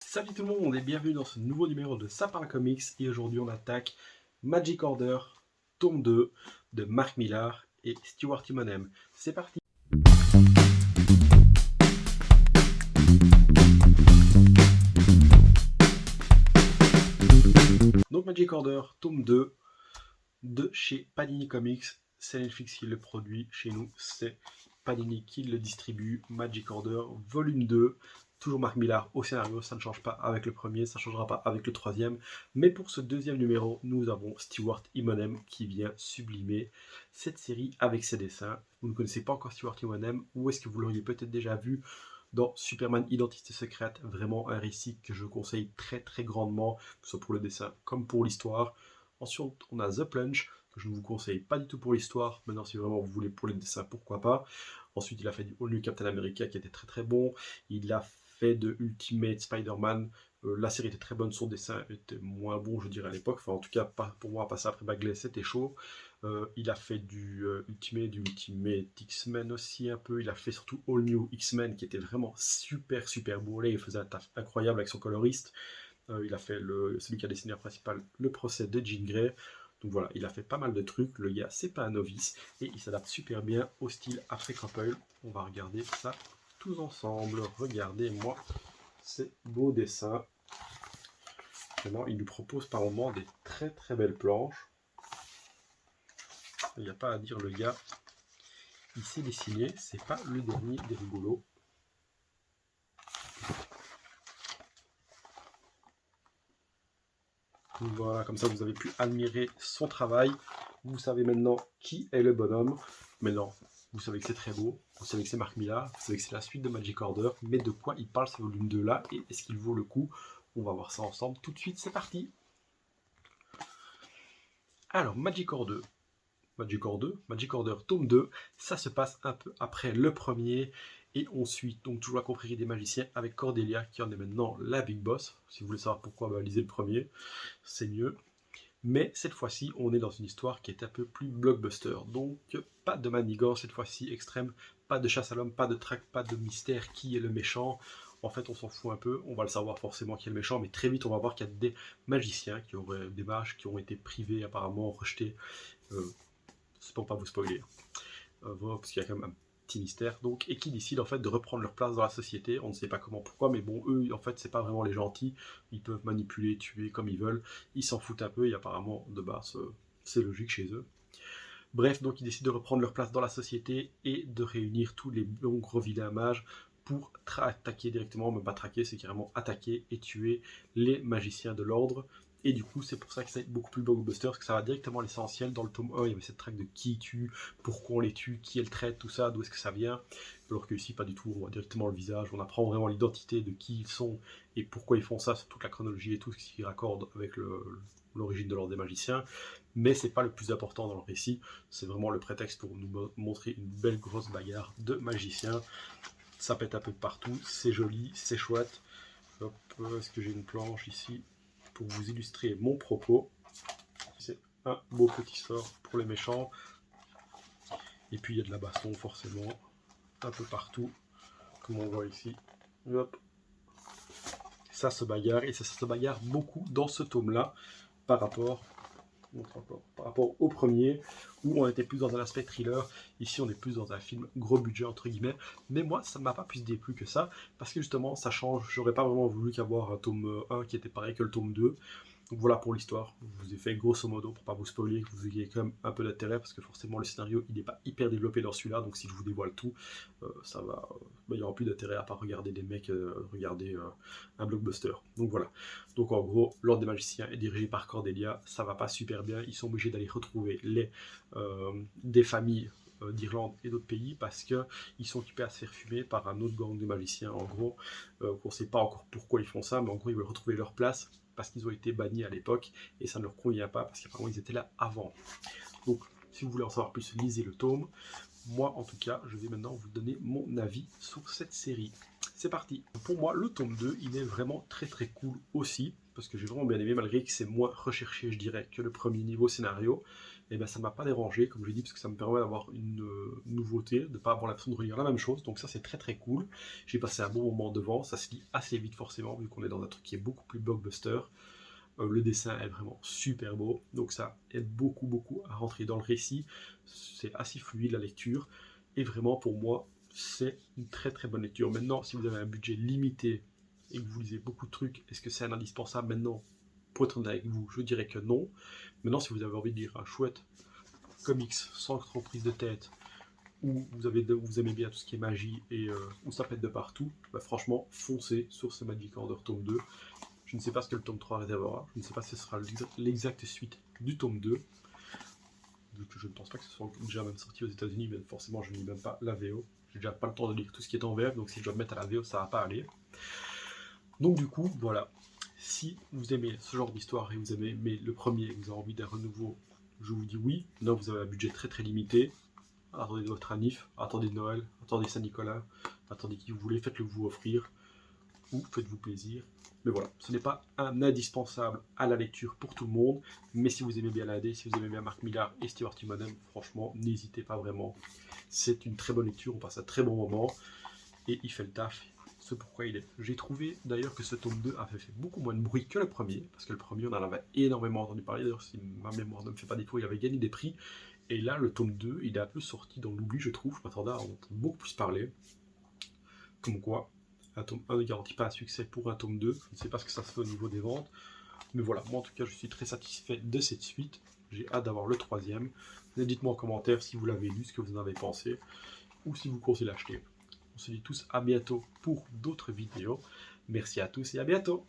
Salut tout le monde et bienvenue dans ce nouveau numéro de Sapin Comics et aujourd'hui on attaque Magic Order, tome 2 de Mark Millar et Stuart Immonen. C'est parti. Donc Magic Order, tome 2 de chez Panini Comics, c'est Netflix qui le produit, chez nous c'est Panini qui le distribue. Magic Order, volume 2. Toujours Mark Millar au scénario, ça ne change pas avec le premier, ça ne changera pas avec le troisième. Mais pour ce deuxième numéro, nous avons Stuart Immonen qui vient sublimer cette série avec ses dessins. Vous ne connaissez pas encore Stuart Immonen, ou est-ce que vous l'auriez peut-être déjà vu dans Superman Identité Secrète? Vraiment un récit que je conseille très très grandement, que ce soit pour le dessin comme pour l'histoire. Ensuite, on a The Plunge, que je ne vous conseille pas du tout pour l'histoire. Maintenant, si vraiment vous voulez pour les dessins, pourquoi pas. Ensuite, il a fait du All New Captain America qui était très très bon. Il a fait de Ultimate Spider-Man. La série était très bonne, son dessin était moins bon, je dirais, à l'époque. Enfin, en tout cas, pas, pour moi, passer après Bagley, c'était chaud. Il a fait du Ultimate X-Men aussi un peu. Il a fait surtout All New X-Men qui était vraiment super super beau. Là, il faisait un taf incroyable avec son coloriste. Il a fait celui qui a dessiné principal, le procès de Jean Grey. Donc voilà, il a fait pas mal de trucs. Le gars, c'est pas un novice et il s'adapte super bien au style Après Couple. On va regarder ça tous ensemble. Regardez-moi ces beaux dessins. Vraiment, il nous propose par moments des très très belles planches. Il n'y a pas à dire, le gars, il sait dessiner. C'est pas le dernier des rigolos. Voilà, comme ça vous avez pu admirer son travail. Vous savez maintenant qui est le bonhomme. Maintenant, vous savez que c'est très beau. Vous savez que c'est Mark Millar. Vous savez que c'est la suite de Magic Order. Mais de quoi il parle ce volume 2 là? Et est-ce qu'il vaut le coup? On va voir ça ensemble tout de suite. C'est parti. Alors, Magic Order. Magic Order tome 2, ça se passe un peu après le premier, et on suit donc toujours la confrérie des magiciens avec Cordelia qui en est maintenant la big boss. Si vous voulez savoir pourquoi, lisez le premier, c'est mieux. Mais cette fois-ci, on est dans une histoire qui est un peu plus blockbuster, donc pas de manigance cette fois-ci extrême, pas de chasse à l'homme, pas de traque, pas de mystère qui est le méchant. En fait, on s'en fout un peu, on va le savoir forcément qui est le méchant, mais très vite on va voir qu'il y a des magiciens, des mages qui ont été privés, apparemment rejetés. C'est pour pas vous spoiler, parce qu'il y a quand même un petit mystère, donc, et qui décident en fait de reprendre leur place dans la société. On ne sait pas comment, pourquoi, mais bon, eux, en fait, c'est pas vraiment les gentils. Ils peuvent manipuler, tuer comme ils veulent. Ils s'en foutent un peu, et apparemment, de base, c'est logique chez eux. Bref, donc ils décident de reprendre leur place dans la société et de réunir tous les bons gros vilains mages pour attaquer directement, même pas traquer, c'est carrément attaquer et tuer les magiciens de l'ordre. Et du coup, c'est pour ça que c'est beaucoup plus blockbuster, parce que ça va directement à l'essentiel. Dans le tome 1, il y avait cette traque de qui tue, pourquoi on les tue, qui elle traite, tout ça, d'où est-ce que ça vient. Alors que ici, pas du tout, on voit directement le visage, on apprend vraiment l'identité de qui ils sont et pourquoi ils font ça, sur toute la chronologie et tout ce qui raccorde avec l'origine de l'ordre des magiciens. Mais c'est pas le plus important dans le récit, c'est vraiment le prétexte pour nous montrer une belle grosse bagarre de magiciens. Ça pète un peu de partout, c'est joli, c'est chouette. Hop, est-ce que j'ai une planche ici pour vous illustrer mon propos? C'est un beau petit sort pour les méchants. Et puis il y a de la baston forcément, un peu partout, comme on voit ici. Hop. Ça se bagarre, et ça se bagarre beaucoup dans ce tome-là par rapport au premier, où on était plus dans un aspect thriller. Ici, on est plus dans un film gros budget, entre guillemets. Mais moi, ça ne m'a pas plus déplu que ça, parce que justement, ça change. J'aurais pas vraiment voulu qu'avoir un tome 1 qui était pareil que le tome 2. Donc voilà pour l'histoire. Je vous ai fait grosso modo, pour pas vous spoiler, que vous ayez quand même un peu d'intérêt, parce que forcément le scénario il n'est pas hyper développé dans celui-là, donc si je vous dévoile tout, ça va, il n'y aura plus d'intérêt à part regarder des mecs, regarder un blockbuster. Donc voilà. Donc en gros, l'ordre des magiciens est dirigé par Cordelia, ça va pas super bien, ils sont obligés d'aller retrouver des familles d'Irlande et d'autres pays, parce qu'ils sont occupés à se faire fumer par un autre gang de magiciens, en gros, qu'on ne sait pas encore pourquoi ils font ça, mais en gros ils veulent retrouver leur place, parce qu'ils ont été bannis à l'époque, et ça ne leur convient pas, parce qu'apparemment ils étaient là avant. Donc, si vous voulez en savoir plus, lisez le tome. Moi, en tout cas, je vais maintenant vous donner mon avis sur cette série. C'est parti. Pour moi, le tome 2, il est vraiment très très cool aussi, parce que j'ai vraiment bien aimé, malgré que c'est moins recherché, je dirais, que le premier niveau scénario. et ben ça m'a pas dérangé, comme je l'ai dit, parce que ça me permet d'avoir une nouveauté, de ne pas avoir l'impression de relire la même chose, donc ça c'est très très cool. J'ai passé un bon moment devant, ça se lit assez vite forcément, vu qu'on est dans un truc qui est beaucoup plus blockbuster. Le dessin est vraiment super beau, donc ça aide beaucoup beaucoup à rentrer dans le récit, c'est assez fluide la lecture, et vraiment pour moi c'est une très très bonne lecture. Maintenant, si vous avez un budget limité et que vous lisez beaucoup de trucs, est-ce que c'est un indispensable maintenant? Pour être honnête avec vous, je dirais que non. Maintenant, si vous avez envie de lire un chouette comics sans trop prise de tête, ou vous aimez bien tout ce qui est magie et où ça pète de partout, bah franchement, foncez sur ce Magic Order tome 2. Je ne sais pas ce que le tome 3 réservera, je ne sais pas si ce sera l'exacte suite du tome 2, vu que je ne pense pas que ce soit déjà même sorti aux États-Unis, mais forcément je ne lis même pas la VO. J'ai déjà pas le temps de lire tout ce qui est en VF, donc si je dois me mettre à la VO, ça va pas aller. Donc du coup, voilà. Si vous aimez ce genre d'histoire et vous aimez le premier et vous avez envie d'un renouveau, je vous dis oui. Là, vous avez un budget très très limité. Attendez votre anniv, attendez Noël, attendez Saint-Nicolas, attendez qui vous voulez, faites-le vous offrir, ou faites-vous plaisir. Mais voilà, ce n'est pas un indispensable à la lecture pour tout le monde, mais si vous aimez bien l'AD, si vous aimez bien Mark Millar et Stuart Immonen, franchement, n'hésitez pas vraiment. C'est une très bonne lecture, on passe un très bon moment, et il fait le taf, c'est pourquoi il est. J'ai trouvé d'ailleurs que ce tome 2 avait fait beaucoup moins de bruit que le premier, parce que le premier on en avait énormément entendu parler, d'ailleurs si ma mémoire ne me fait pas défaut, il avait gagné des prix, et là le tome 2 il est un peu sorti dans l'oubli je trouve, je m'attendais à en entendre beaucoup plus parler, comme quoi un tome 1 ne garantit pas un succès pour un tome 2, je ne sais pas ce que ça se fait au niveau des ventes, mais voilà, moi en tout cas je suis très satisfait de cette suite, j'ai hâte d'avoir le troisième. Dites-moi en commentaire si vous l'avez lu, ce que vous en avez pensé, ou si vous conseillez l'acheter. On se dit tous à bientôt pour d'autres vidéos. Merci à tous et à bientôt.